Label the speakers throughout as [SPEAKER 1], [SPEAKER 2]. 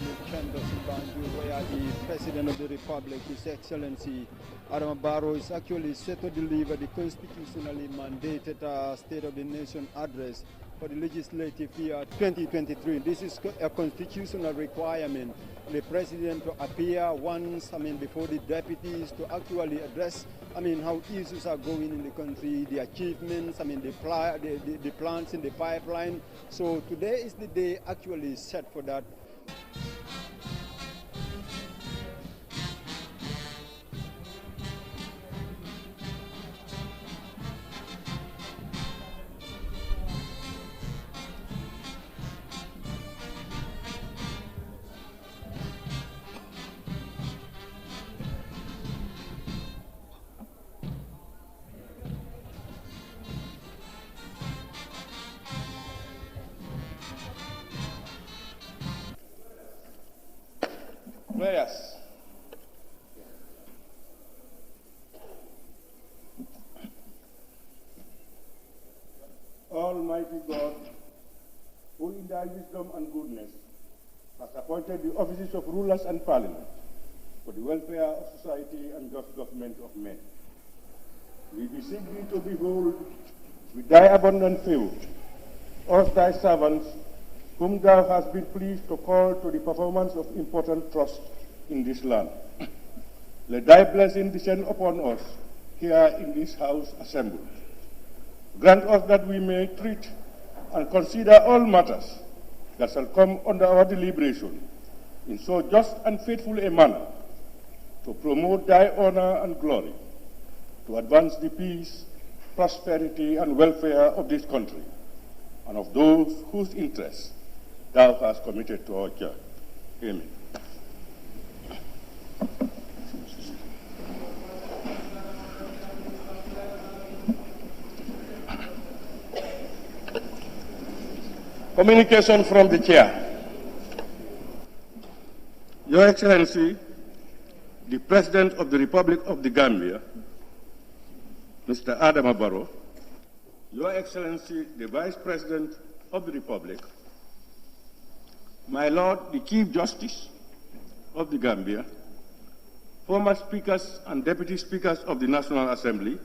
[SPEAKER 1] legislative chambers in Banjul, where the President of the Republic, His Excellency Adama Barrow, is actually set to deliver the constitutionally mandated State of the Nation address for the legislative year 2023. This is a constitutional requirement. The President to appear once, before the deputies to actually address, how issues are going in the country, the achievements, the plans in the pipeline. So today is the day actually set for that.
[SPEAKER 2] Prayers. Almighty God, who in thy wisdom and goodness has appointed the offices of rulers and parliament for the welfare of society and just government of men, we beseech thee to behold with thy abundant favor us thy servants, whom thou hast been pleased to call to the performance of important trusts in this land. Let thy blessing descend upon us here in this house assembled. Grant us that we may treat and consider all matters that shall come under our deliberation in so just and faithful a manner to promote thy honor and glory, to advance the peace, prosperity, and welfare of this country and of those whose interests thou hast committed to our church. Amen. Communication from the Chair. Your Excellency, the President of the Republic of the Gambia, Mr. Adama Barrow, Your Excellency, the Vice President of the Republic, my Lord, the Chief Justice of the Gambia, former Speakers and Deputy Speakers of the National Assembly,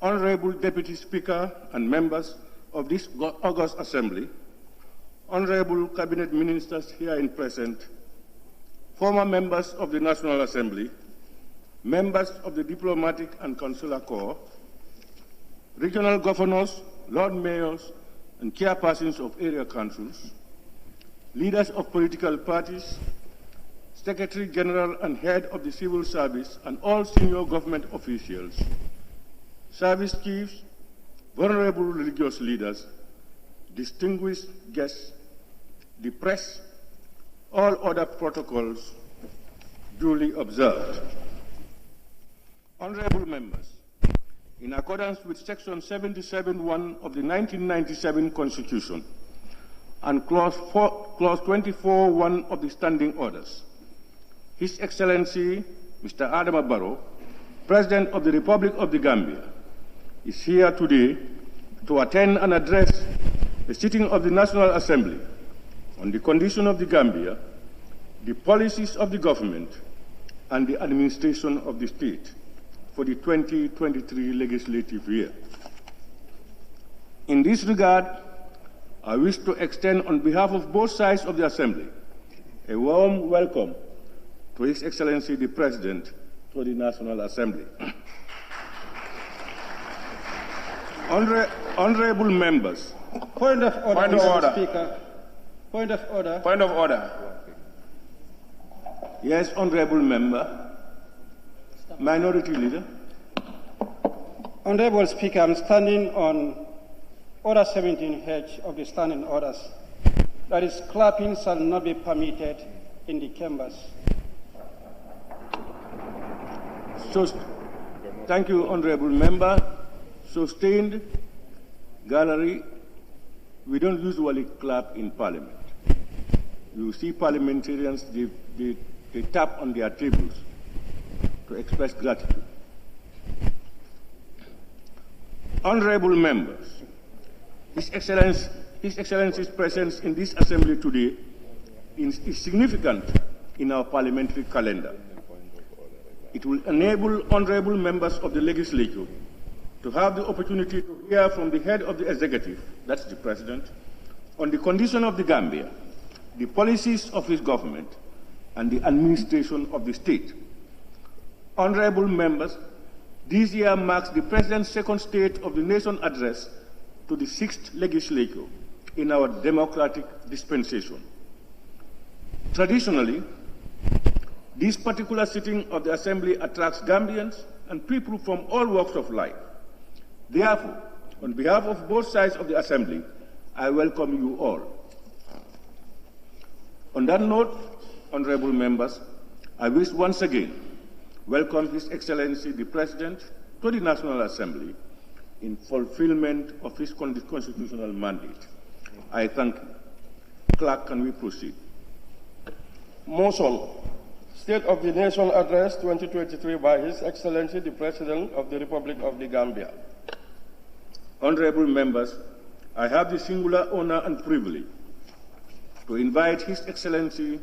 [SPEAKER 2] Honorable Deputy Speaker and members of this August Assembly, Honorable Cabinet Ministers here in present, former members of the National Assembly, members of the Diplomatic and Consular Corps, regional governors, Lord Mayors, and chairpersons of area councils, leaders of political parties, Secretary General and Head of the Civil Service, and all senior government officials, service chiefs, vulnerable religious leaders, distinguished guests, the press, all other protocols duly observed. Honorable members, in accordance with Section 77(1) of the 1997 Constitution and Clause 24(1) of the Standing Orders, His Excellency Mr. Adama Barrow, President of the Republic of the Gambia, is here today to attend and address the sitting of the National Assembly on the condition of the Gambia, the policies of the government, and the administration of the state for the 2023 legislative year. In this regard, I wish to extend on behalf of both sides of the Assembly a warm welcome to His Excellency the President to the National Assembly. Honorable members.
[SPEAKER 1] Point of order,
[SPEAKER 2] Point of
[SPEAKER 1] Mr.
[SPEAKER 2] order.
[SPEAKER 1] Speaker. Point of order.
[SPEAKER 2] Point of order. Yes, honorable member. Minority Leader.
[SPEAKER 1] Honorable Speaker, I'm standing on Order 17H of the Standing Orders. That is, clapping shall not be permitted in the chambers.
[SPEAKER 2] So, thank you, honorable member. Sustained gallery. We don't usually clap in Parliament. You see parliamentarians, they tap on their tables to express gratitude. Honorable members, His Excellency's presence in this assembly today is significant in our parliamentary calendar. It will enable honorable members of the legislature to have the opportunity to hear from the head of the executive, that's the president, on the condition of the Gambia, the policies of his government, and the administration of the state. Honorable members, this year marks the President's second State of the Nation address to the 6th legislature in our democratic dispensation. Traditionally, this particular sitting of the Assembly attracts Gambians and people from all walks of life. Therefore, on behalf of both sides of the Assembly, I welcome you all. On that note, honorable members, I wish once again welcome His Excellency the President to the National Assembly in fulfillment of his constitutional mandate. I thank you. Clerk, can we proceed?
[SPEAKER 3] Motion. State of the Nation Address 2023 by His Excellency the President of the Republic of the Gambia.
[SPEAKER 2] Honorable members, I have the singular honor and privilege to invite His Excellency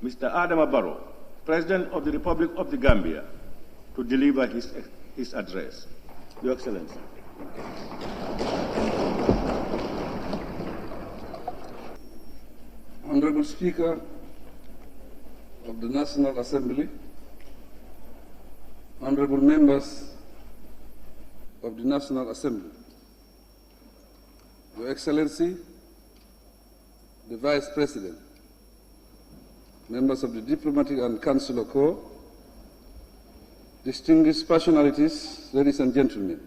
[SPEAKER 2] Mr. Adama Barrow, President of the Republic of the Gambia, to deliver his address. Your Excellency.
[SPEAKER 4] Honorable Speaker of the National Assembly, honorable members of the National Assembly, Your Excellency, the Vice President, members of the Diplomatic and Consular Corps, distinguished personalities, ladies and gentlemen.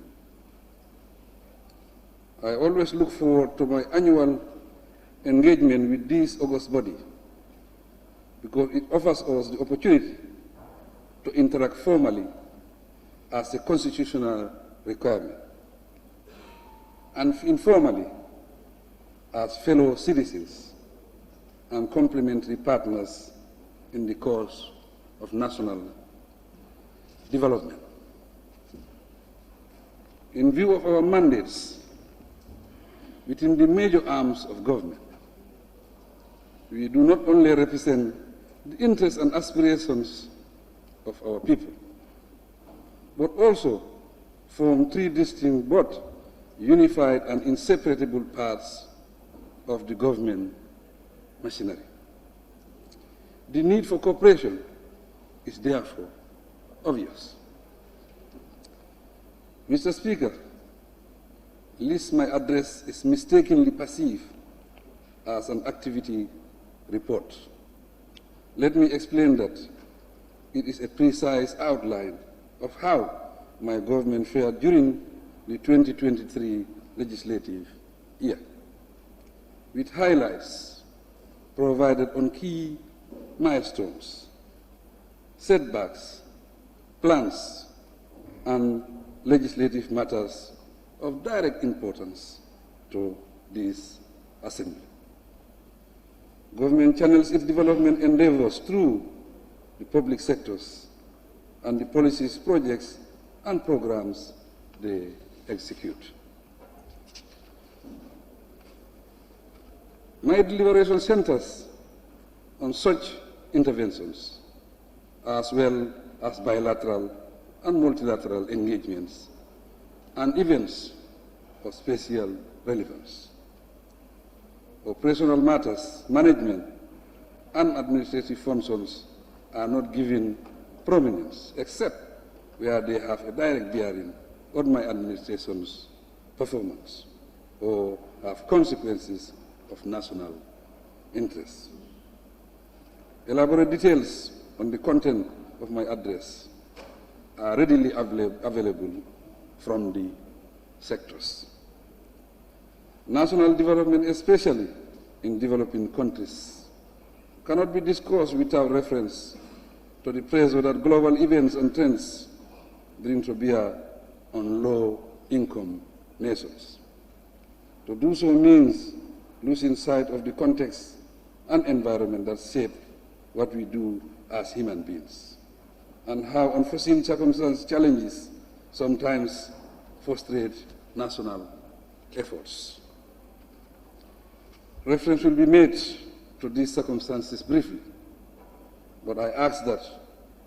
[SPEAKER 4] I always look forward to my annual engagement with this august body because it offers us the opportunity to interact formally as a constitutional requirement and informally as fellow citizens and complementary partners in the cause of national development. In view of our mandates within the major arms of government, we do not only represent the interests and aspirations of our people, but also form three distinct but unified and inseparable parts of the government machinery. The need for cooperation is therefore obvious. Mr. Speaker, lest my address is mistakenly perceived as an activity report, let me explain that it is a precise outline of how my government fared during the 2023 legislative year, with highlights provided on key milestones, setbacks, plans, and legislative matters of direct importance to this Assembly. Government channels its development endeavors through the public sectors and the policies, projects, and programs they execute. My deliberation centers on such interventions, as well as bilateral and multilateral engagements and events of special relevance. Operational matters, management, and administrative functions are not given prominence except where they have a direct bearing on my administration's performance or have consequences of national interest. Elaborate details on the content of my address are readily available from the sectors. National development, especially in developing countries, cannot be discussed without reference to the pressure that global events and trends bring to bear on low-income nations. To do so means losing sight of the context and environment that shape what we do as human beings, and how unforeseen circumstances, challenges sometimes frustrate national efforts. Reference will be made to these circumstances briefly, but I ask that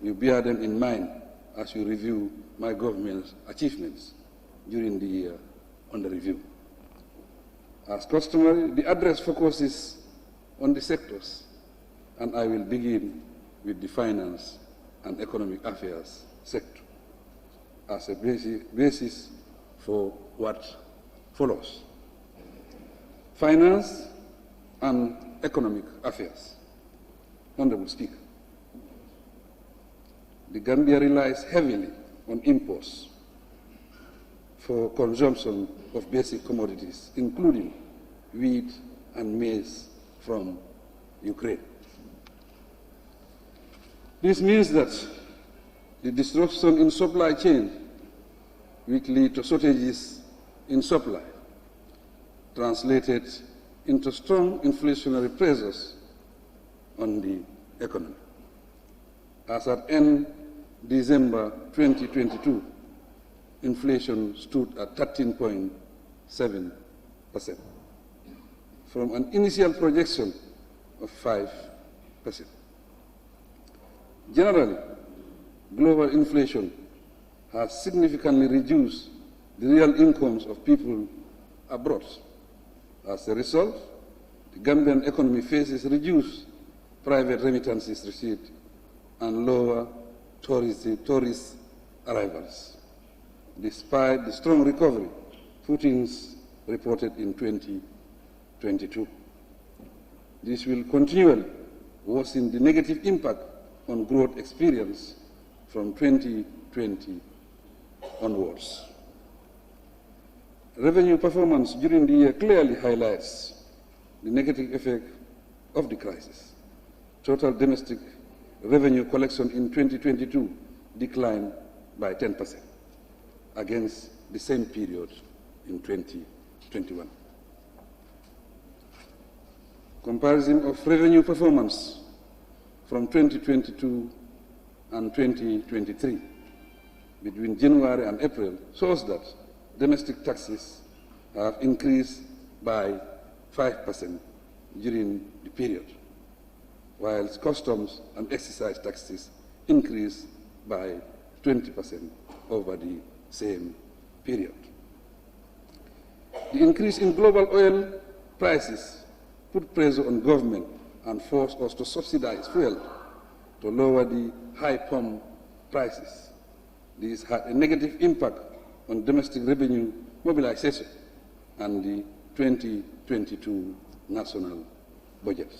[SPEAKER 4] you bear them in mind as you review my government's achievements during the year under review. As customary, the address focuses on the sectors, and I will begin with the finance and economic affairs sector as a basis for what follows. Finance and economic affairs. Honorable Speaker, the Gambia relies heavily on imports for consumption of basic commodities, including wheat and maize from Ukraine. This means that the disruption in supply chain which lead to shortages in supply translated into strong inflationary pressures on the economy. As at end December 2022, inflation stood at 13.7%, from an initial projection of 5%. Generally, global inflation has significantly reduced the real incomes of people abroad. As a result, the Gambian economy faces reduced private remittances received and lower tourist arrivals, despite the strong recovery footings reported in 2022. This will continually worsen the negative impact on growth experience from 2020 onwards. Revenue performance during the year clearly highlights the negative effect of the crisis. Total domestic revenue collection in 2022 declined by 10% against the same period in 2021. Comparison of revenue performance from 2022 and 2023 between January and April shows that domestic taxes have increased by 5% during the period, while customs and excise taxes increased by 20% over the same period. The increase in global oil prices put pressure on government and forced us to subsidize fuel to lower the high pump prices. This had a negative impact on domestic revenue mobilization and the 2022 national budget.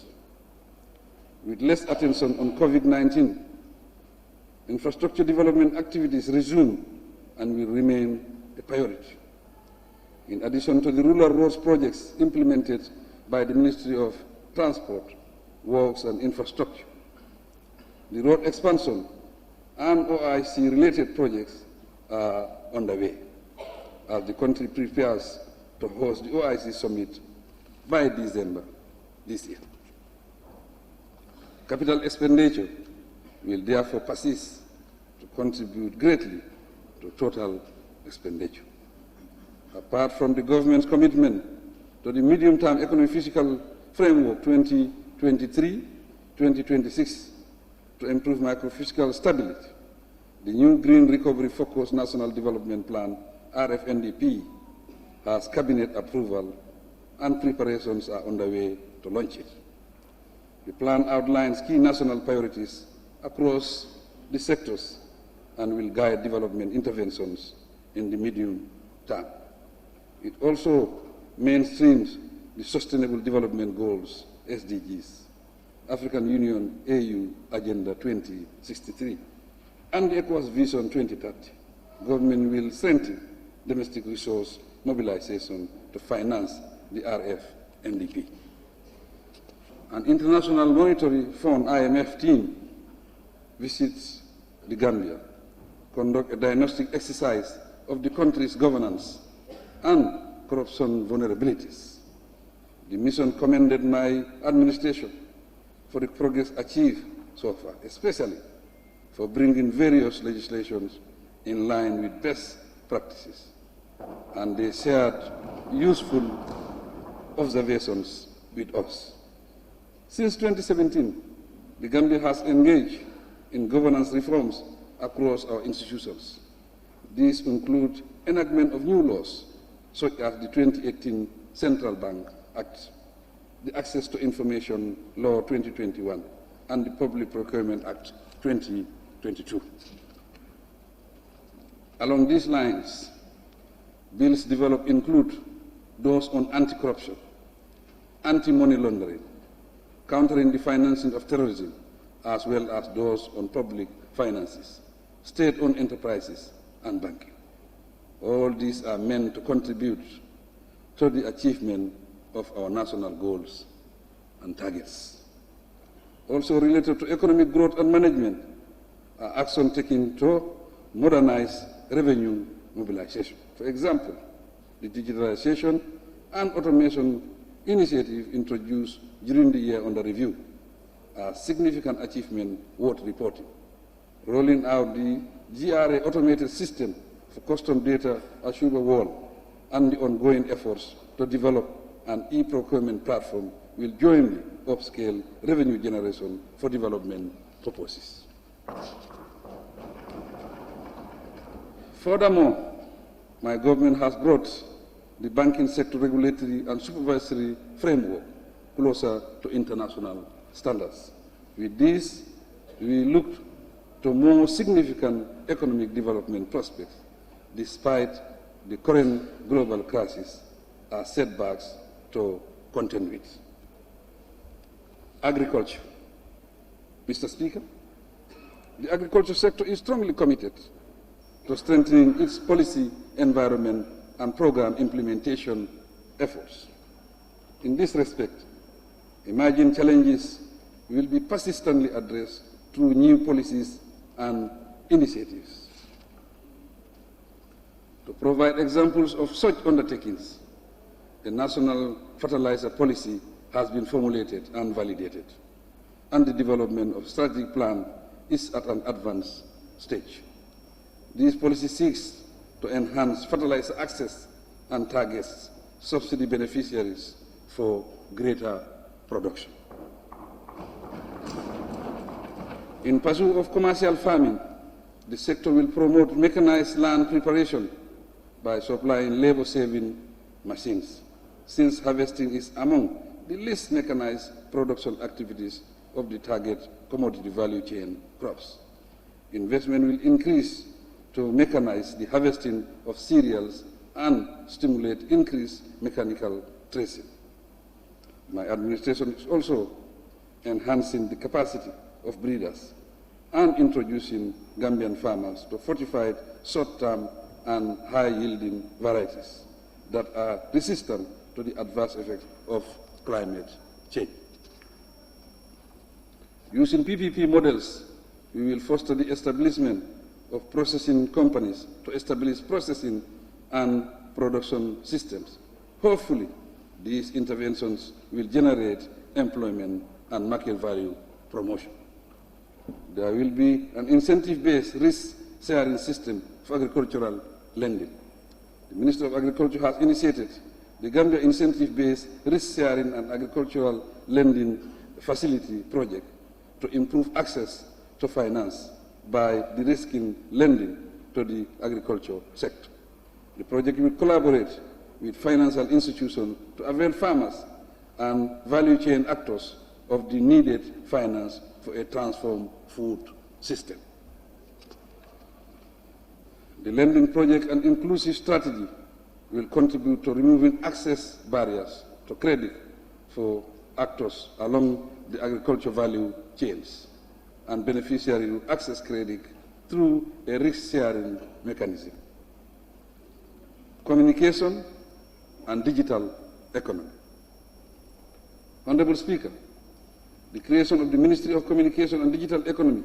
[SPEAKER 4] With less attention on COVID-19, infrastructure development activities resume and will remain a priority. In addition to the rural roads projects implemented by the Ministry of Transport, Works and Infrastructure, the road expansion and OIC-related projects are underway as the country prepares to host the OIC summit by December this year. Capital expenditure will therefore persist to contribute greatly to total expenditure. Apart from the government's commitment to the medium-term economic fiscal framework 2023-2026 to improve microfiscal stability, the new Green Recovery Focused National Development Plan, RFNDP, has cabinet approval and preparations are underway to launch it. The plan outlines key national priorities across the sectors and will guide development interventions in the medium term. It also mainstreams the Sustainable Development Goals, SDGs, African Union AU Agenda 2063, and the ECOWAS Vision 2030. Government will strengthen domestic resource mobilization to finance the RFNDP. An International Monetary Fund IMF team visits the Gambia, conduct a diagnostic exercise of the country's governance and corruption vulnerabilities. The mission commended my administration for the progress achieved so far, especially for bringing various legislations in line with best practices, and they shared useful observations with us. Since 2017, the Gambia has engaged in governance reforms across our institutions. These include enactment of new laws, such as the 2018 Central Bank Act, the Access to Information Law 2021, and the Public Procurement Act 2022. Along these lines, bills developed include those on anti-corruption, anti-money laundering, countering the financing of terrorism, as well as those on public finances, state-owned enterprises, and banking. All these are meant to contribute to the achievement of our national goals and targets. Also related to economic growth and management are action taken to modernize revenue mobilization. For example, the digitalization and automation initiative introduced during the year under review are significant achievement worth reporting. Rolling out the GRA automated system for custom data SUbcribe wall and the ongoing efforts to develop an e-procurement platform will jointly upscale revenue generation for development purposes. Furthermore, my government has brought the banking sector regulatory and supervisory framework closer to international standards. With this, we look to more significant economic development prospects, despite the current global crisis as setbacks to contend with. Agriculture. Mr. Speaker, the agriculture sector is strongly committed to strengthening its policy, environment, and program implementation efforts. In this respect, emerging challenges will be persistently addressed through new policies and initiatives. To provide examples of such undertakings, the National Fertilizer Policy has been formulated and validated, and the development of a strategic plan is at an advanced stage. This policy seeks to enhance fertilizer access and targets subsidy beneficiaries for greater production. In pursuit of commercial farming, the sector will promote mechanized land preparation by supplying labor-saving machines, since harvesting is among the least mechanized production activities of the target commodity value chain crops. Investment will increase to mechanize the harvesting of cereals and stimulate increased mechanical tracing. My administration is also enhancing the capacity of breeders and introducing Gambian farmers to fortified short-term and high-yielding varieties that are resistant to the adverse effects of climate change. Using PPP models, we will foster the establishment of processing companies to establish processing and production systems. Hopefully, these interventions will generate employment and market value promotion. There will be an incentive-based risk-sharing system for agricultural lending. The Minister of Agriculture has initiated the Gambia Incentive-Based Risk-Sharing and Agricultural Lending Facility project to improve access to finance by de-risking lending to the agriculture sector. The project will collaborate with financial institutions to avail farmers and value chain actors of the needed finance for a transformed food system. The lending project and inclusive strategy will contribute to removing access barriers to credit for actors along the agriculture value chains, and beneficiaries will access credit through a risk-sharing mechanism. Communication and digital economy. Honorable Speaker, the creation of the Ministry of Communication and Digital Economy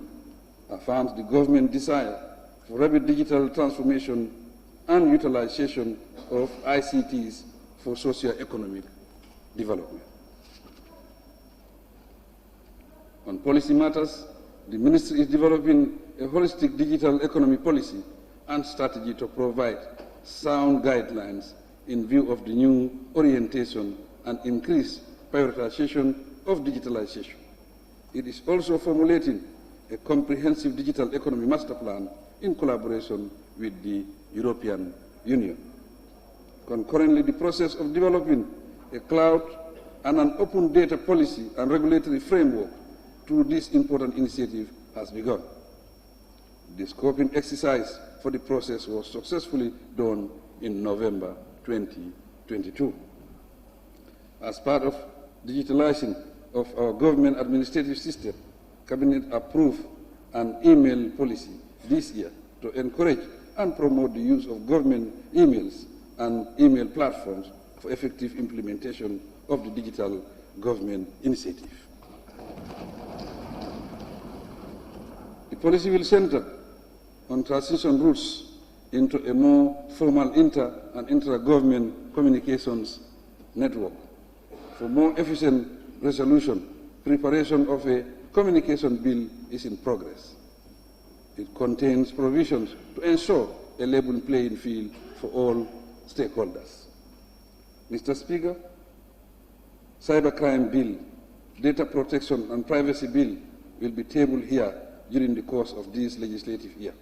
[SPEAKER 4] affirms the government's desire for rapid digital transformation and utilization of ICTs for socio-economic development. On policy matters, the Ministry is developing a holistic digital economy policy and strategy to provide sound guidelines in view of the new orientation and increased prioritization of digitalization. It is also formulating a comprehensive digital economy master plan in collaboration with the European Union. Concurrently, the process of developing a cloud and an open data policy and regulatory framework through this important initiative has begun. The scoping exercise for the process was successfully done in November 2022. As part of digitalizing of our government administrative system, Cabinet approved an email policy this year to encourage and promote the use of government emails and email platforms for effective implementation of the digital government initiative. The policy will center on transition routes into a more formal inter- and intra-government communications network. For more efficient resolution, preparation of a communication bill is in progress. It contains provisions to ensure a level playing field for all stakeholders. Mr. Speaker, cybercrime bill, data protection and privacy bill will be tabled here during the course of this legislative year.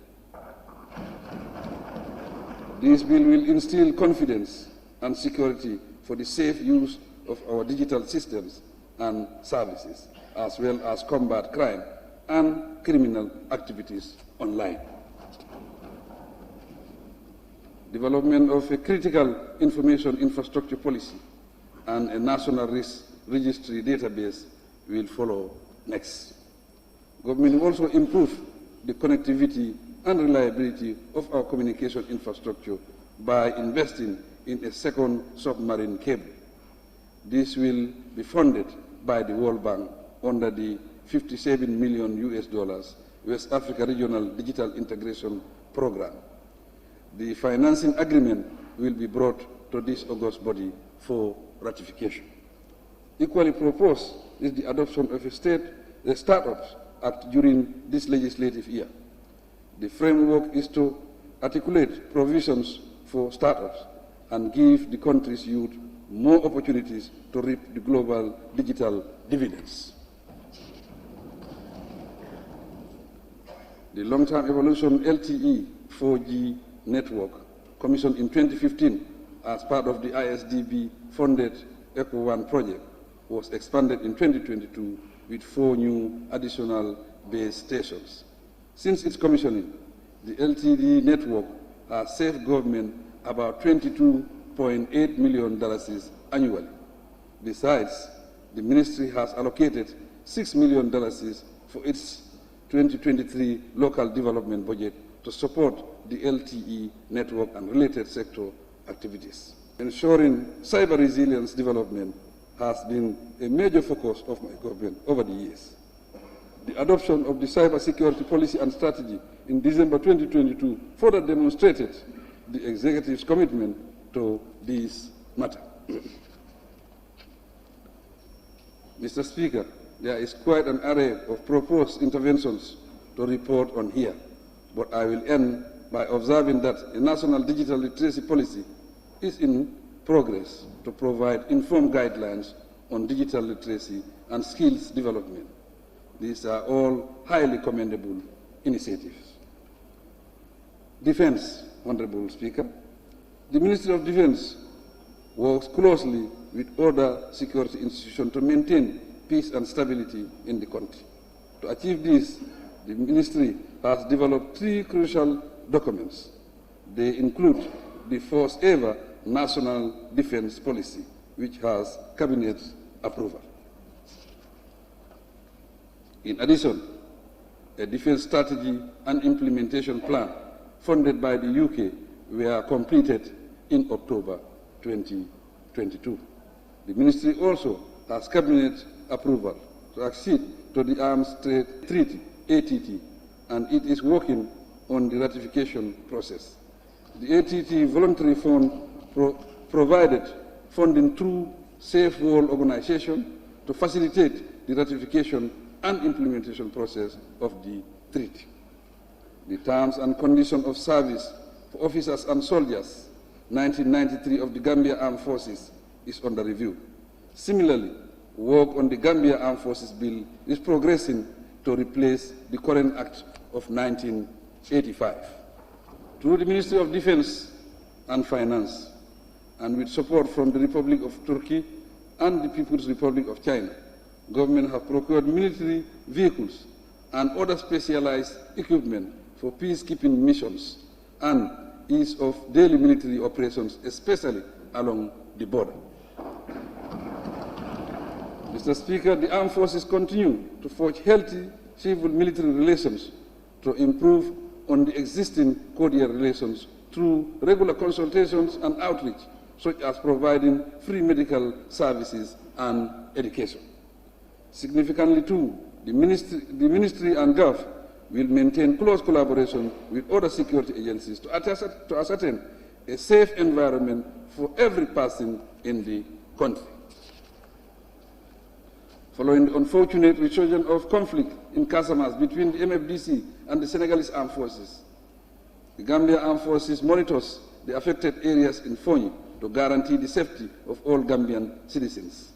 [SPEAKER 4] This bill will instill confidence and security for the safe use of our digital systems and services, as well as combat crime and criminal activities online. Development of a critical information infrastructure policy and a national risk registry database will follow next. Government will also improve the connectivity and reliability of our communication infrastructure by investing in a second submarine cable. This will be funded by the World Bank under the $57 million West Africa Regional Digital Integration Program. The financing agreement will be brought to this august body for ratification. Equally proposed is the adoption of a Startups Act during this legislative year. The framework is to articulate provisions for startups and give the country's youth more opportunities to reap the global digital dividends. The long-term evolution LTE 4G network, commissioned in 2015 as part of the ISDB-funded Eco One project, was expanded in 2022 with 4 new additional base stations. Since its commissioning, the LTE network has saved government about $22.8 million annually. Besides, the ministry has allocated $6 million for its 2023 local development budget to support the LTE network and related sector activities. Ensuring cyber resilience development has been a major focus of my government over the years. The adoption of the cyber security policy and strategy in December 2022 further demonstrated the executive's commitment to this matter. Mr. Speaker, there is quite an array of proposed interventions to report on here, but I will end by observing that a national digital literacy policy is in progress to provide informed guidelines on digital literacy and skills development. These are all highly commendable initiatives. Defense, Honorable Speaker. The Ministry of Defense works closely with other security institutions to maintain peace and stability in the country. To achieve this, the Ministry has developed 3 crucial documents. They include the first ever National Defense Policy, which has Cabinet approval. In addition, a defense strategy and implementation plan funded by the UK were completed in October 2022. The Ministry also has Cabinet approval to accede to the Arms Trade Treaty, ATT, and it is working on the ratification process. The ATT Voluntary Fund provided funding through Safe World Organization to facilitate the ratification and implementation process of the treaty. The terms and conditions of service for officers and soldiers, 1993 of the Gambia Armed Forces, is under review. Similarly, work on the Gambia Armed Forces Bill is progressing to replace the current Act of 1985. Through the Ministry of Defense and Finance, and with support from the Republic of Turkey and the People's Republic of China, government have procured military vehicles and other specialized equipment for peacekeeping missions and ease of daily military operations, especially along the border. Mr. Speaker, the armed forces continue to forge healthy civil-military relations to improve on the existing cordial relations through regular consultations and outreach, such as providing free medical services and education. Significantly too, the Ministry and GOV will maintain close collaboration with other security agencies to ascertain a safe environment for every person in the country. Following the unfortunate resurgence of conflict in Casamance between the MFDC and the Senegalese armed forces, the Gambia Armed Forces monitors the affected areas in Fonyi to guarantee the safety of all Gambian citizens.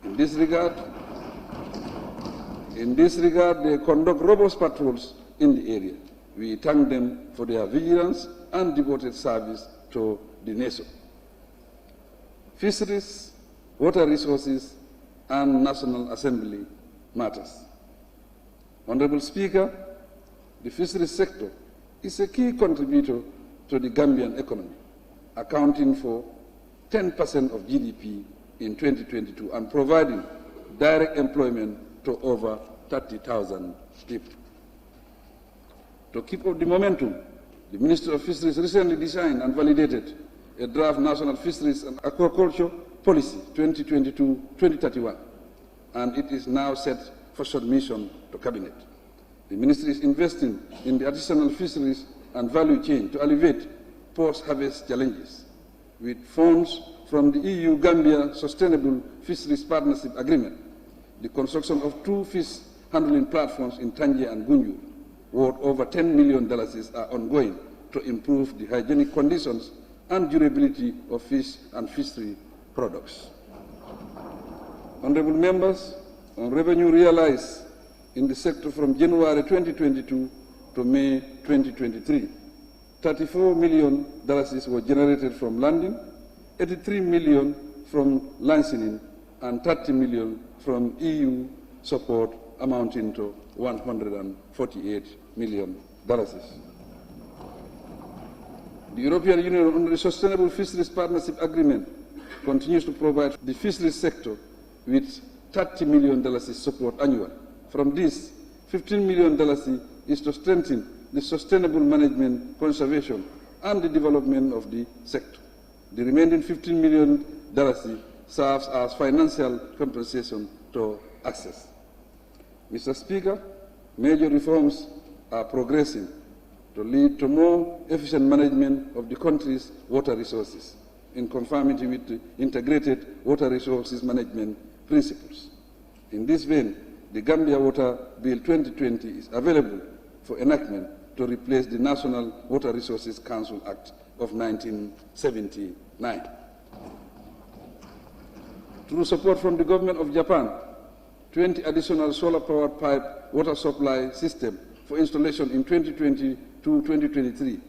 [SPEAKER 4] In this regard, they conduct robust patrols in the area. We thank them for their vigilance and devoted service to the nation. Fisheries, water resources, and National Assembly matters. Honorable Speaker, the fisheries sector is a key contributor to the Gambian economy, accounting for 10% of GDP in 2022 and providing direct employment to over 30,000 people. To keep up the momentum, the Ministry of Fisheries recently designed and validated a draft National Fisheries and Aquaculture Policy 2022-2031, and it is now set for submission to Cabinet. The Ministry is investing in the additional fisheries and value chain to alleviate post-harvest challenges, with funds from the EU-Gambia Sustainable Fisheries Partnership Agreement, the construction of 2 fish handling platforms in Tangier and Gunjur, worth over $10 million, are ongoing to improve the hygienic conditions and durability of fish and fishery products. Honorable members, on revenue realized in the sector from January 2022 to May 2023, $34 million were generated from landing, $83 million from licensing, and $30 million from EU support, amounting to $148 million. The European Union, under the Sustainable Fisheries Partnership Agreement, continues to provide the fisheries sector with $30 million support annually. From this, $15 million is to strengthen the sustainable management, conservation, and the development of the sector. The remaining $15 million serves as financial compensation to access. Mr. Speaker, major reforms are progressing to lead to more efficient management of the country's water resources, in conformity with the integrated water resources management principles. In this vein, the Gambia Water Bill 2020 is available for enactment to replace the National Water Resources Council Act of 1979. Through support from the government of Japan, 20 additional solar-powered pipe water supply system for installation in 2020-2023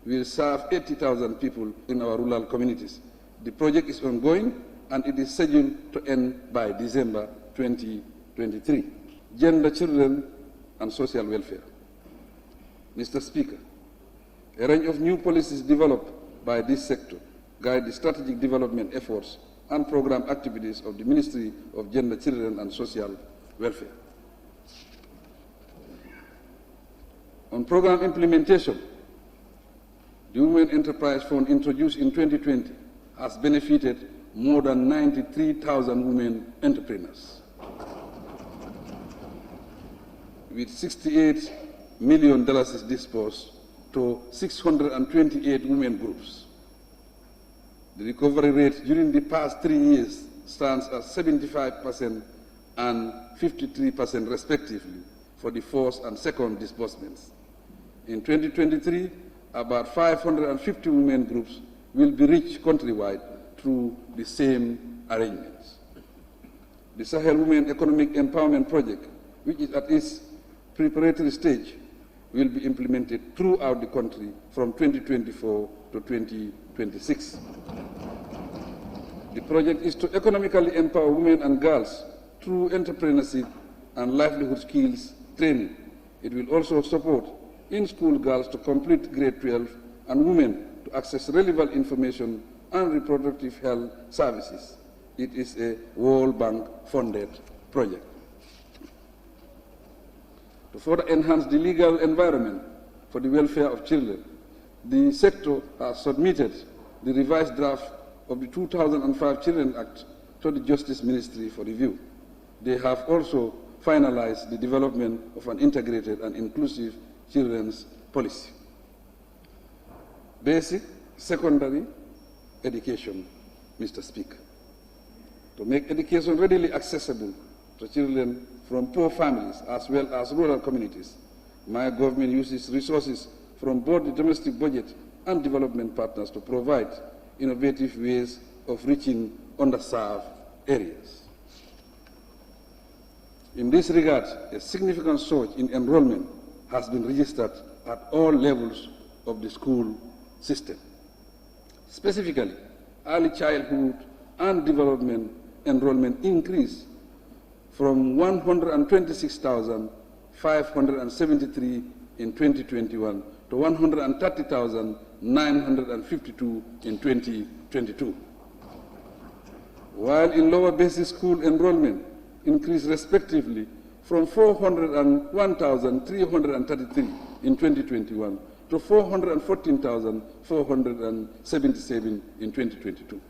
[SPEAKER 4] will serve 80,000 people in our rural communities. The project is ongoing and it is scheduled to end by December 2023. Gender, children, and social welfare. Mr. Speaker, a range of new policies developed by this sector guide the strategic development efforts and program activities of the Ministry of Gender, Children, and Social Welfare. On program implementation, the Women Enterprise Fund introduced in 2020 has benefited more than 93,000 women entrepreneurs, with $68 million disbursed to 628 women groups. The recovery rate during the past 3 years stands at 75% and 53% respectively for the first and second disbursements. In 2023, about 550 women groups will be reached countrywide through the same arrangements. The Sahel Women Economic Empowerment Project, which is at its preparatory stage, will be implemented throughout the country from 2024 to 2026. The project is to economically empower women and girls through entrepreneurship and livelihood skills training. It will also support in-school girls to complete grade 12 and women to access relevant information and reproductive health services. It is a World Bank-funded project. To further enhance the legal environment for the welfare of children, the sector has submitted the revised draft of the 2005 Children Act to the Justice Ministry for review. They have also finalized the development of an integrated and inclusive children's policy. Basic, secondary education, Mr. Speaker. To make education readily accessible to children from poor families as well as rural communities, my government uses resources from both the domestic budget and development partners to provide innovative ways of reaching underserved areas. In this regard, a significant surge in enrollment has been registered at all levels of the school system. Specifically, early childhood and development enrollment increased from 126,573 in 2021 to 130,952 in 2022. While in lower basic school enrollment increased respectively from 401,333 in 2021 to 414,477 in 2022.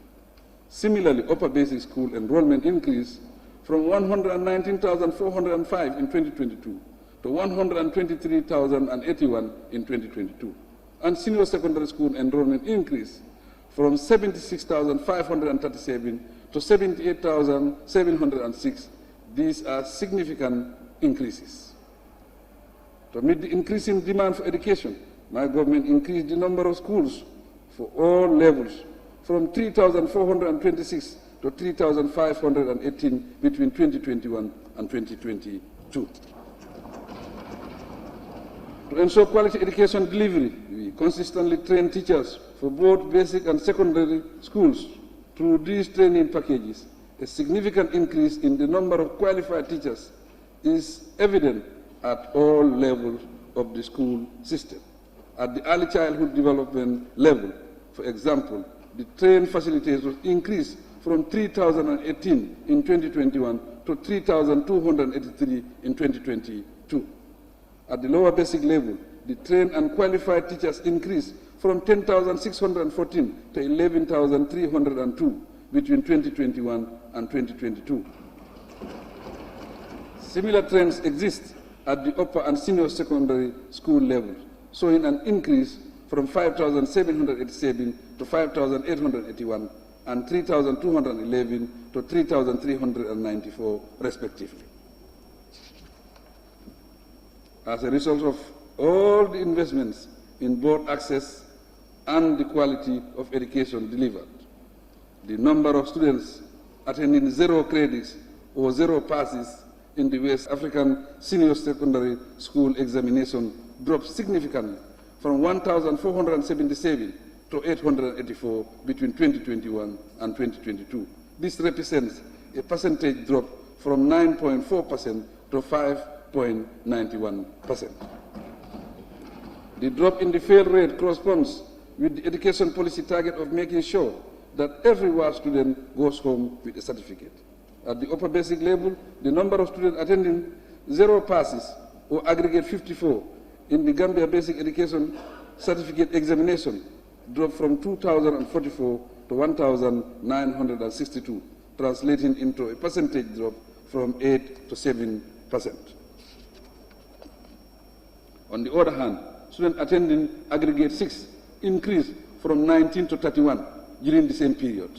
[SPEAKER 4] Similarly, upper basic school enrollment increased from 119,405 in 2022 to 123,081 in 2022. And senior secondary school enrollment increased from 76,537 to 78,706. These are significant increases. To meet the increasing demand for education, my government increased the number of schools for all levels from 3,426 to 3,518 between 2021 and 2022. To ensure quality education delivery, we consistently train teachers for both basic and secondary schools. Through these training packages, a significant increase in the number of qualified teachers is evident at all levels of the school system. At the early childhood development level, for example, the trained facilitators increased from 3,018 in 2021 to 3,283 in 2022. At the lower basic level, the trained and qualified teachers increased from 10,614 to 11,302 between 2021 and 2022. Similar trends exist at the upper and senior secondary school level, showing an increase from 5,787 to 5,881 and 3,211 to 3,394 respectively. As a result of all the investments in both access and the quality of education delivered, the number of students attending 0 credits or 0 passes in the West African Senior Secondary School examination dropped significantly from 1,477 to 884 between 2021 and 2022. This represents a percentage drop from 9.4% to 5.91%. The drop in the fail rate corresponds with the education policy target of making sure that every WAR student goes home with a certificate. At the upper basic level, the number of students attending 0 passes or aggregate 54 in the Gambia Basic Education Certificate Examination dropped from 2,044 to 1,962, translating into a percentage drop from 8 to 7%. On the other hand, students attending aggregate 6 increased from 19 to 31 during the same period.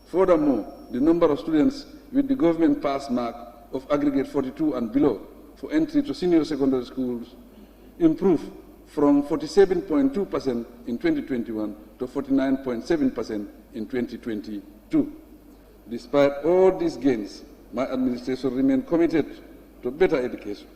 [SPEAKER 4] Furthermore, the number of students with the government pass mark of aggregate 42 and below for entry to senior secondary schools improved from 47.2% in 2021 to 49.7% in 2022. Despite all these gains, my administration remains committed to better education.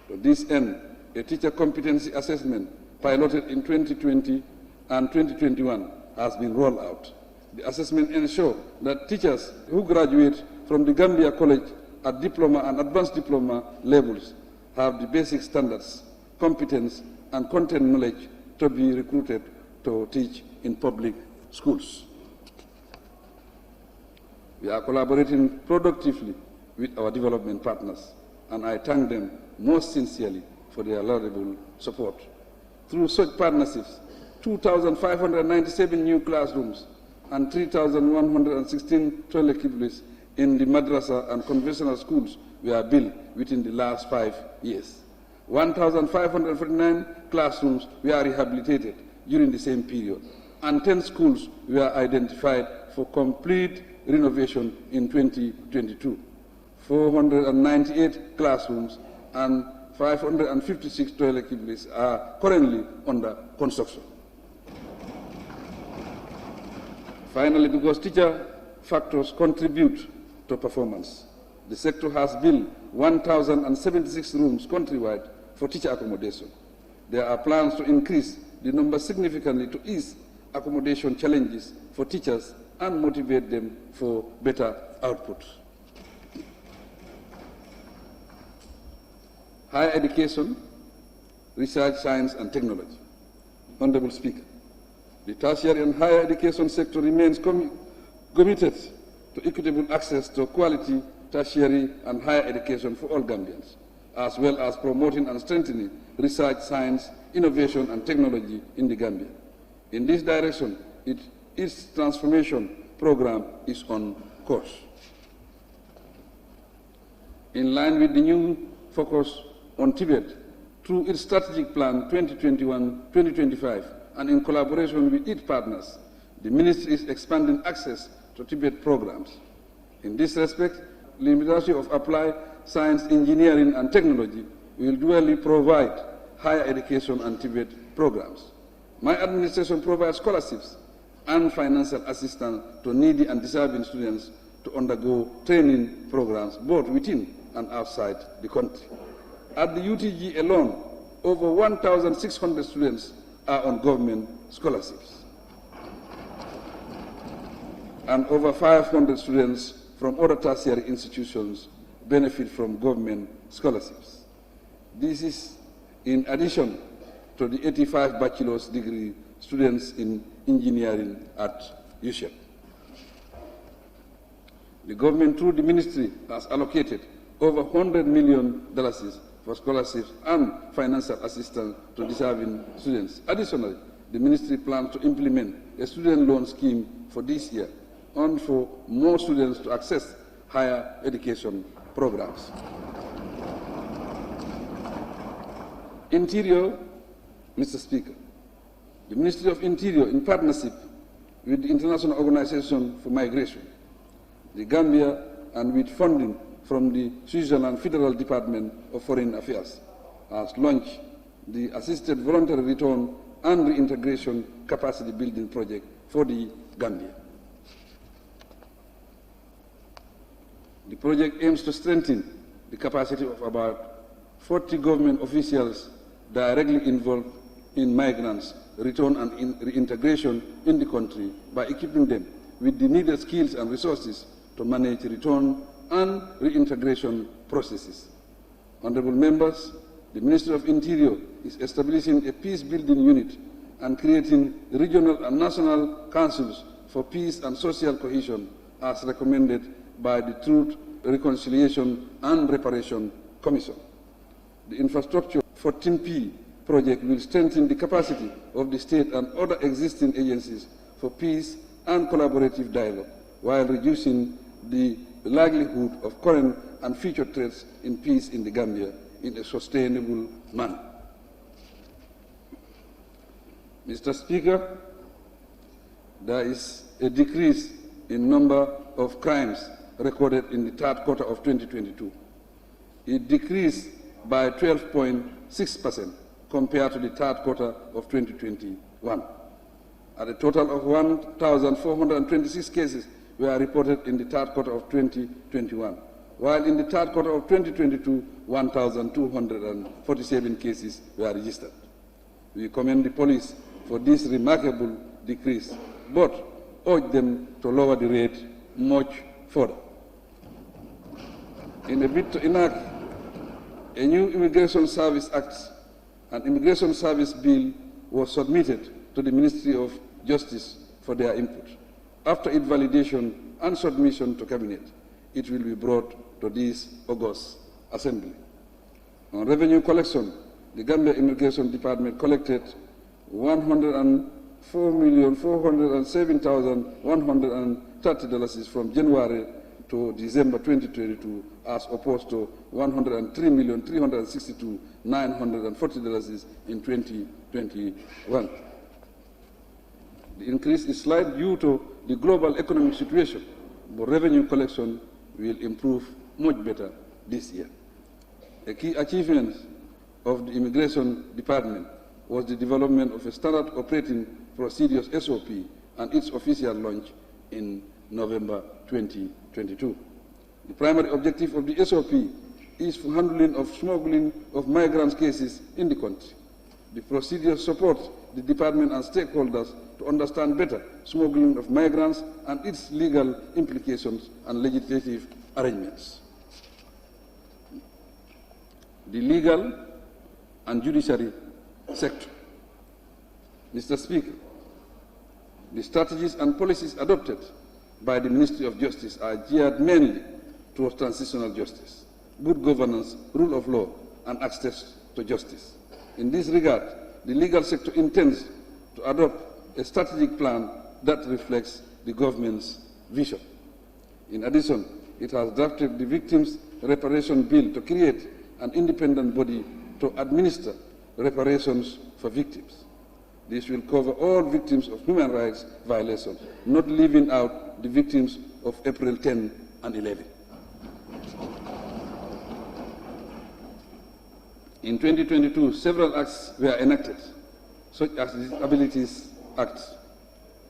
[SPEAKER 4] To this end, a teacher competency assessment piloted in 2020 and 2021 has been rolled out. The assessment ensures that teachers who graduate from the Gambia College at diploma and advanced diploma levels have the basic standards, competence, and content knowledge to be recruited to teach in public schools. We are collaborating productively with our development partners, and I thank them most sincerely for their laudable support. Through such partnerships, 2,597 new classrooms and 3,116 toilet kibbles in the madrasa and conventional schools were built within the last 5 years. 1,549 classrooms were rehabilitated during the same period, and 10 schools were identified for complete renovation in 2022. 498 classrooms and 556 toilet kibbles are currently under construction. Finally, because teacher factors contribute to performance, the sector has built 1,076 rooms countrywide for teacher accommodation. There are plans to increase the number significantly to ease accommodation challenges for teachers and motivate them for better output. Higher education, research, science, and technology. Honorable Speaker, the tertiary and higher education sector remains committed to equitable access to quality tertiary and higher education for all Gambians, as well as promoting and strengthening research, science, innovation, and technology in the Gambia. In this direction, its transformation program is on course. In line with the new focus on Tibet, through its strategic plan 2021-2025, and in collaboration with its partners, the Ministry is expanding access to Tibet programs. In this respect, the University of Applied Science, Engineering, and Technology will dually provide higher education and Tibet programs. My administration provides scholarships and financial assistance to needy and deserving students to undergo training programs both within and outside the country. At the UTG alone, over 1,600 students are on government scholarships, and over 500 students from other tertiary institutions benefit from government scholarships. This is in addition to the 85 bachelor's degree students in engineering at SUbcribe. The government, through the ministry, has allocated over $100 million for scholarships and financial assistance to deserving students. Additionally, the ministry plans to implement a student loan scheme for this year and for more students to access higher education programs. Interior, Mr. Speaker, the Ministry of Interior, in partnership with the International Organization for Migration, the Gambia, and with funding from the Switzerland Federal Department of Foreign Affairs, has launched the Assisted Voluntary Return and Reintegration Capacity Building Project for the Gambia. The project aims to strengthen the capacity of about 40 government officials directly involved in migrants' return and reintegration in the country by equipping them with the needed skills and resources to manage return and reintegration processes. Honorable members, the Ministry of Interior is establishing a peace-building unit and creating regional and national councils for peace and social cohesion as recommended by the Truth, Reconciliation and Reparation Commission. The Infrastructure 14P project will strengthen the capacity of the state and other existing agencies for peace and collaborative dialogue while reducing the likelihood of current and future threats in peace in the Gambia in a sustainable manner. Mr. Speaker, there is a decrease in number of crimes recorded in the third quarter of 2022. It decreased by 12.6% compared to the third quarter of 2021. At a total of 1,426 cases were reported in the third quarter of 2021, while in the third quarter of 2022, 1,247 cases were registered. We commend the police for this remarkable decrease, but urge them to lower the rate much further. In a bid to enact a new Immigration Service Act, an Immigration Service Bill was submitted to the Ministry of Justice for their input. After its validation and submission to Cabinet, it will be brought to this August Assembly. On revenue collection, the Gambia Immigration Department collected $104,407,130 from January to December 2022, as opposed to $103,362,940 in 2021. The increase is slight due to the global economic situation, but revenue collection will improve much better this year. A key achievement of the Immigration Department was the development of a standard operating procedures SOP and its official launch in November 2022. The primary objective of the SOP is for handling of smuggling of migrants cases in the country. The procedure supports the department and stakeholders to understand better smuggling of migrants and its legal implications and legislative arrangements. The legal and judiciary sector. Mr. Speaker, the strategies and policies adopted by the Ministry of Justice are geared mainly towards transitional justice, good governance, rule of law, and access to justice. In this regard, the legal sector intends to adopt a strategic plan that reflects the government's vision. In addition, it has drafted the Victims' Reparation Bill to create an independent body to administer reparations for victims. This will cover all victims of human rights violations, not leaving out the victims of April 10 and 11. In 2022, several acts were enacted, such as the Disabilities Act,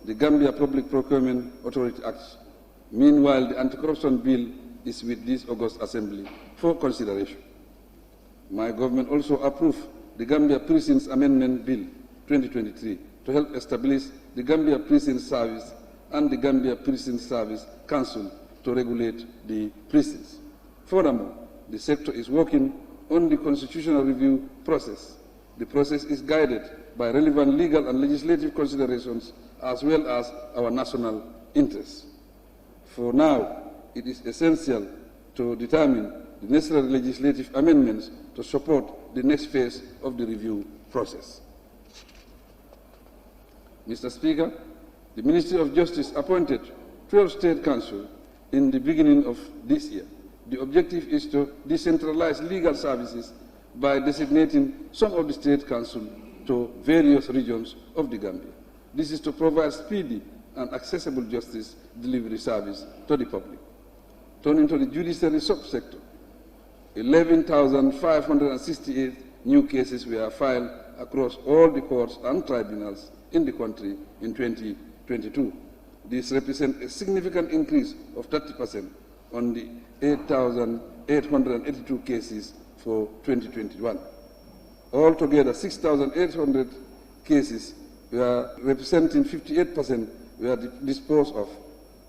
[SPEAKER 4] the Gambia Public Procurement Authority Act. Meanwhile, the Anti-Corruption Bill is with this August Assembly for consideration. My government also approved the Gambia Prisons Amendment Bill 2023 to help establish the Gambia Prison Service and the Gambia Prison Service Council to regulate the prisons. Furthermore, the sector is working on the constitutional review process. The process is guided by relevant legal and legislative considerations as well as our national interests. For now, it is essential to determine the necessary legislative amendments to support the next phase of the review process. Mr. Speaker, the Ministry of Justice appointed 12 state councils in the beginning of this year. The objective is to decentralize legal services by designating some of the state councils to various regions of the Gambia. This is to provide speedy and accessible justice delivery service to the public. Turning to the judiciary subsector, 11,568 new cases were filed across all the courts and tribunals in the country in 2022. This represents a significant increase of 30% on the 8,882 cases for 2021. Altogether, 6,800 cases were representing 58% were disposed of,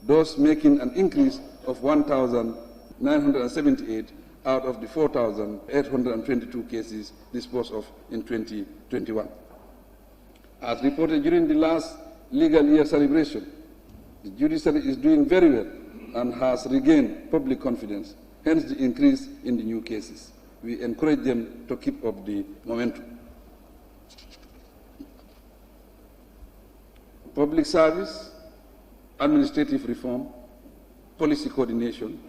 [SPEAKER 4] thus making an increase of 1,978 out of the 4,822 cases disposed of in 2021. As reported during the last legal year celebration, the judiciary is doing very well and has regained public confidence, hence the increase in the new cases. We encourage them to keep up the momentum. Public service, administrative reform, policy coordination,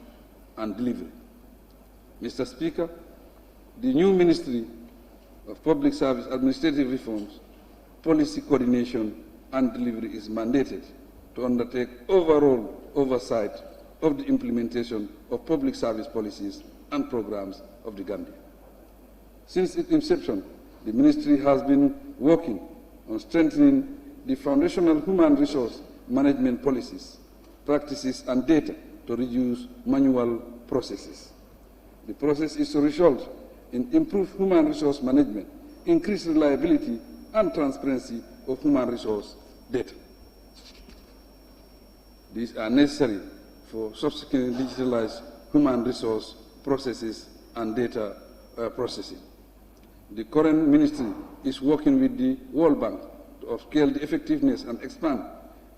[SPEAKER 4] and delivery. Mr. Speaker, the new Ministry of Public Service, Administrative Reforms, Policy Coordination, and Delivery is mandated to undertake overall oversight of the implementation of public service policies and programs of the Gambia. Since its inception, the Ministry has been working on strengthening the foundational human resource management policies, practices, and data to reduce manual processes. The process is to result in improved human resource management, increased reliability and transparency of human resource data. These are necessary for subsequently digitalized human resource processes and data processing. The current ministry is working with the World Bank to upscale the effectiveness and expand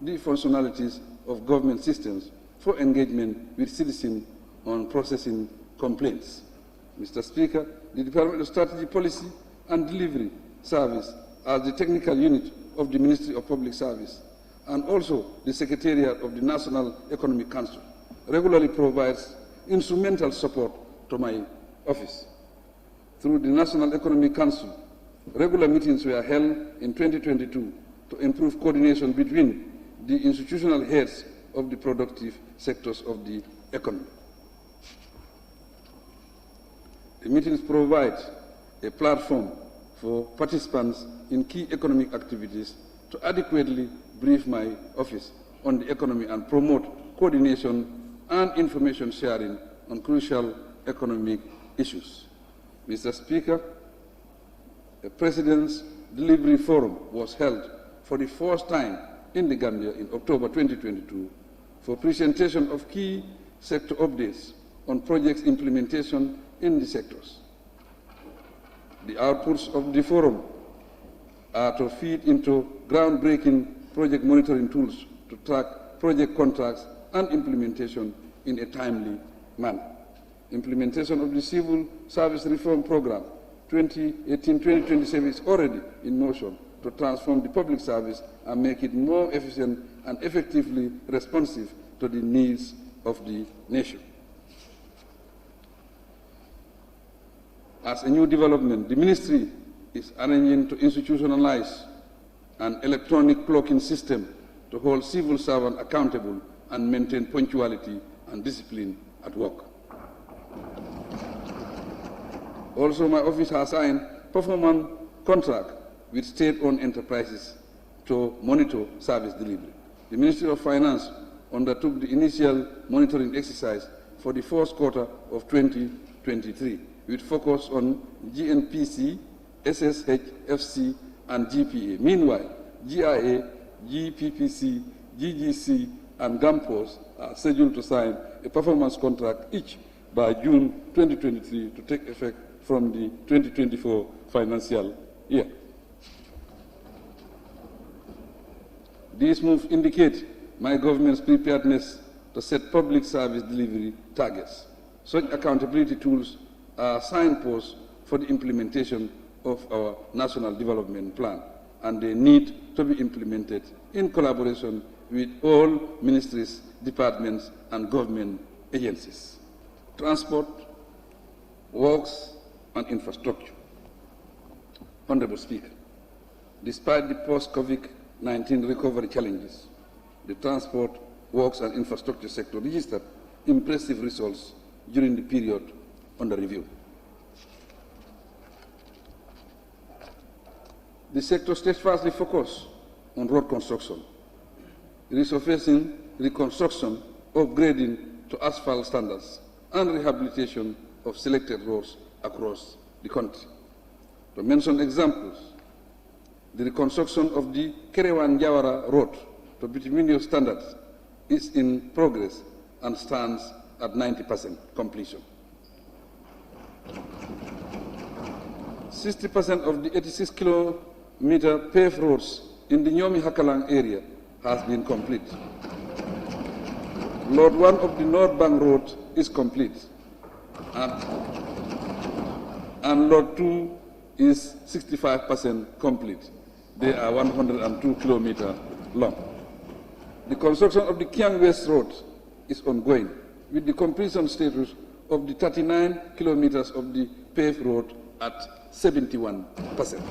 [SPEAKER 4] the functionalities of government systems for engagement with citizens on processing complaints. Mr. Speaker, the Department of Strategy, Policy and Delivery Service, as the technical unit of the Ministry of Public Service, and also the Secretariat of the National Economic Council, regularly provides instrumental support to my office. Through the National Economic Council, regular meetings were held in 2022 to improve coordination between the institutional heads of the productive sectors of the economy. The meetings provide a platform for participants in key economic activities to adequately brief my office on the economy and promote coordination and information sharing on crucial economic issues. Mr. Speaker, the President's Delivery Forum was held for the first time in the Gambia in October 2022 for presentation of key sector updates on projects implementation in the sectors. The outputs of the forum are to feed into groundbreaking project monitoring tools to track project contracts and implementation in a timely manner. Implementation of the Civil Service Reform Program 2018-2027 is already in motion to transform the public service and make it more efficient and effectively responsive to the needs of the nation. As a new development, the Ministry is arranging to institutionalize an electronic clocking system to hold civil servants accountable and maintain punctuality and discipline at work. Also, my office has signed performance contract with state-owned enterprises to monitor service delivery. The Ministry of Finance undertook the initial monitoring exercise for the first quarter of 2023, with focus on GNPC, SSH, FC, and GPA. Meanwhile, GIA, GPPC, GGC, and GAMPOS are scheduled to sign a performance contract each by June 2023 to take effect from the 2024 financial year. These moves indicate my government's preparedness to set public service delivery targets. Such accountability tools are signposts for the implementation of our National Development Plan, and they need to be implemented in collaboration with all ministries, departments, and government agencies. Transport, works, and infrastructure. Honorable Speaker, despite the post-COVID-19 recovery challenges, the transport, works, and infrastructure sector registered impressive results during the period under review. The sector steadfastly focused on road construction, resurfacing, reconstruction, upgrading to asphalt standards, and rehabilitation of selected roads across the country. To mention examples, the reconstruction of the Kerewan-Jawara Road to bituminous standards is in progress and stands at 90% completion. 60% of the 86-kilometer paved roads in the Nyomi-Hakalang area has been complete. Lot 1 of the North Bank Road is complete, and Lot 2 is 65% complete. They are 102 kilometers long. The construction of the Kiang West Road is ongoing, with the completion status of the 39 kilometers of the paved road at 71%.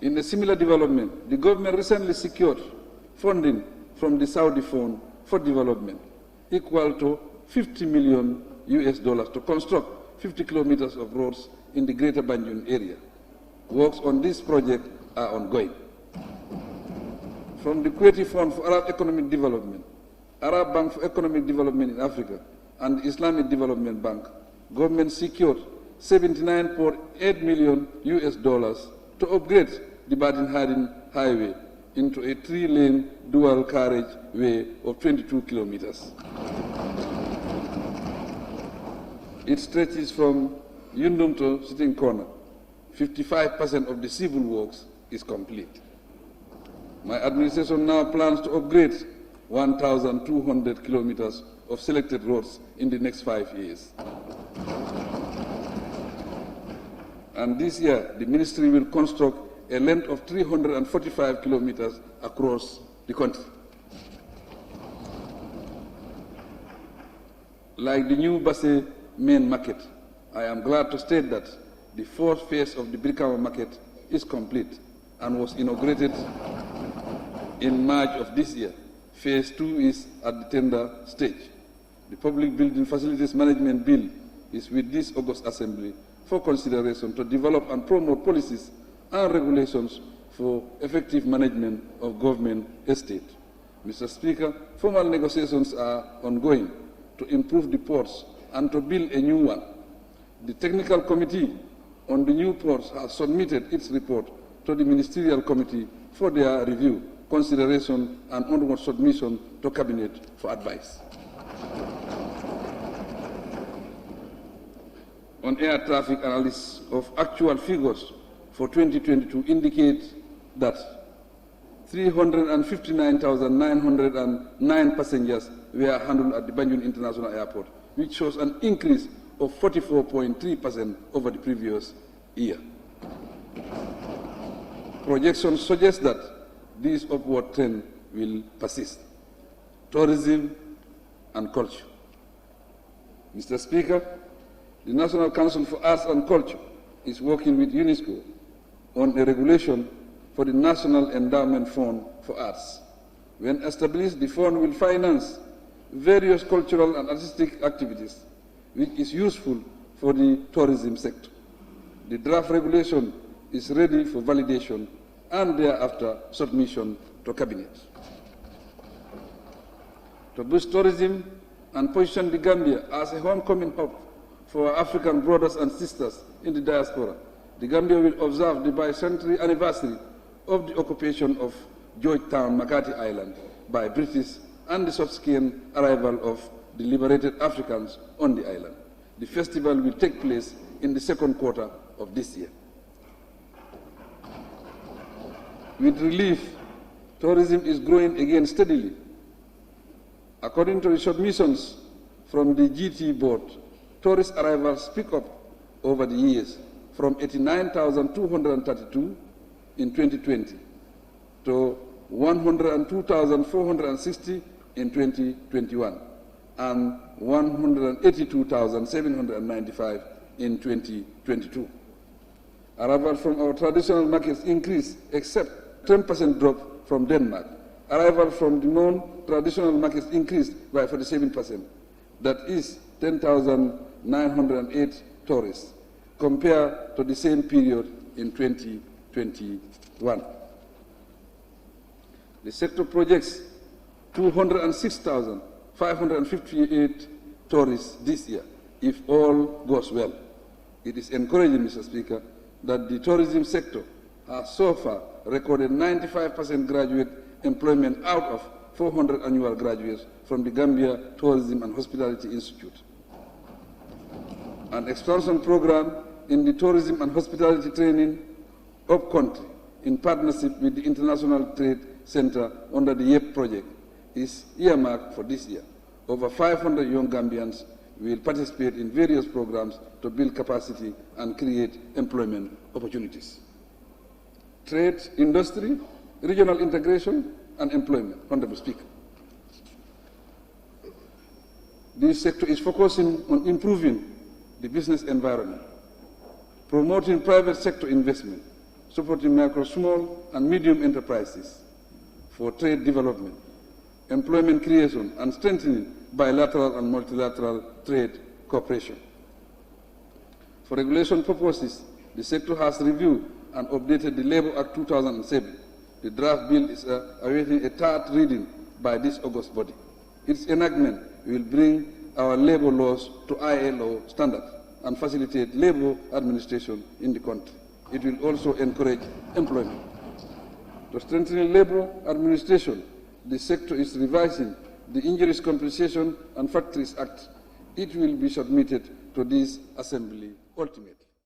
[SPEAKER 4] In a similar development, the government recently secured funding from the Saudi Fund for Development, equal to $50 million to construct 50 kilometers of roads in the Greater Banjul area. Works on this project are ongoing. From the Kuwaiti Fund for Arab Economic Development, Arab Bank for Economic Development in Africa, and the Islamic Development Bank, government secured $79.8 million to upgrade the Baden-Haden Highway into a 3-lane dual carriageway of 22 kilometers. It stretches from Yundum to Sitting Corner. 55% of the civil works is complete. My administration now plans to upgrade 1,200 kilometers of selected roads in the next 5 years. And this year, the ministry will construct a length of 345 kilometers across the country. Like the new Basse main market, I am glad to state that the fourth phase of the Brikama market is complete and was inaugurated in March of this year. Phase 2 is at the tender stage. The Public Building Facilities Management Bill is with this August Assembly for consideration to develop and promote policies and regulations for effective management of government estate. Mr. Speaker, formal negotiations are ongoing to improve the ports and to build a new one. The Technical Committee on the new ports has submitted its report to the Ministerial Committee for their review, consideration, and onward submission to Cabinet for advice. On air traffic analysis of actual figures for 2022 indicate that 359,909 passengers were handled at the Banjul International Airport, which shows an increase of 44.3% over the previous year. Projections suggest that this upward trend will persist. Tourism and culture. Mr. Speaker, the National Council for Arts and Culture is working with UNESCO on a regulation for the National Endowment Fund for Arts. When established, the fund will finance various cultural and artistic activities, which is useful for the tourism sector. The draft regulation is ready for validation and thereafter submission to Cabinet. To boost tourism and position the Gambia as a homecoming hub for our African brothers and sisters in the diaspora, the Gambia will observe the bicentenary anniversary of the occupation of Georgetown, Makati Island by British and the subsequent arrival of the liberated Africans on the island. The festival will take place in the second quarter of this year. With relief, tourism is growing again steadily. According to the submissions from the GT board, tourist arrivals pick up over the years from 89,232 in 2020 to 102,460 in 2021 and 182,795 in 2022. Arrival from our traditional markets increased, except 10% drop from Denmark. Arrival from the non-traditional markets increased by 47%. That is 10,908 tourists, compared to the same period in 2021. The sector projects 206,558 tourists this year, if all goes well. It is encouraging, Mr. Speaker, that the tourism sector has so far recorded 95% graduate employment out of 400 annual graduates from the Gambia Tourism and Hospitality Institute. An expansion program in the tourism and hospitality training up-country in partnership with the International Trade Center under the YEP project is earmarked for this year. Over 500 young Gambians will participate in various programs to build capacity and create employment opportunities. Trade, industry, regional integration, and employment. Honorable Speaker. This sector is focusing on improving the business environment, promoting private sector investment, supporting micro, small, and medium enterprises for trade development, employment creation, and strengthening bilateral and multilateral trade cooperation. For regulation purposes, the sector has reviewed and updated the Labour Act 2007. The draft bill is awaiting a third reading by this August body. Its enactment will bring our labor laws to ILO standards and facilitate labor administration in the country. It will also encourage employment. To strengthen labor administration, the sector is revising the Injuries Compensation and Factories Act. It will be submitted to this Assembly ultimately.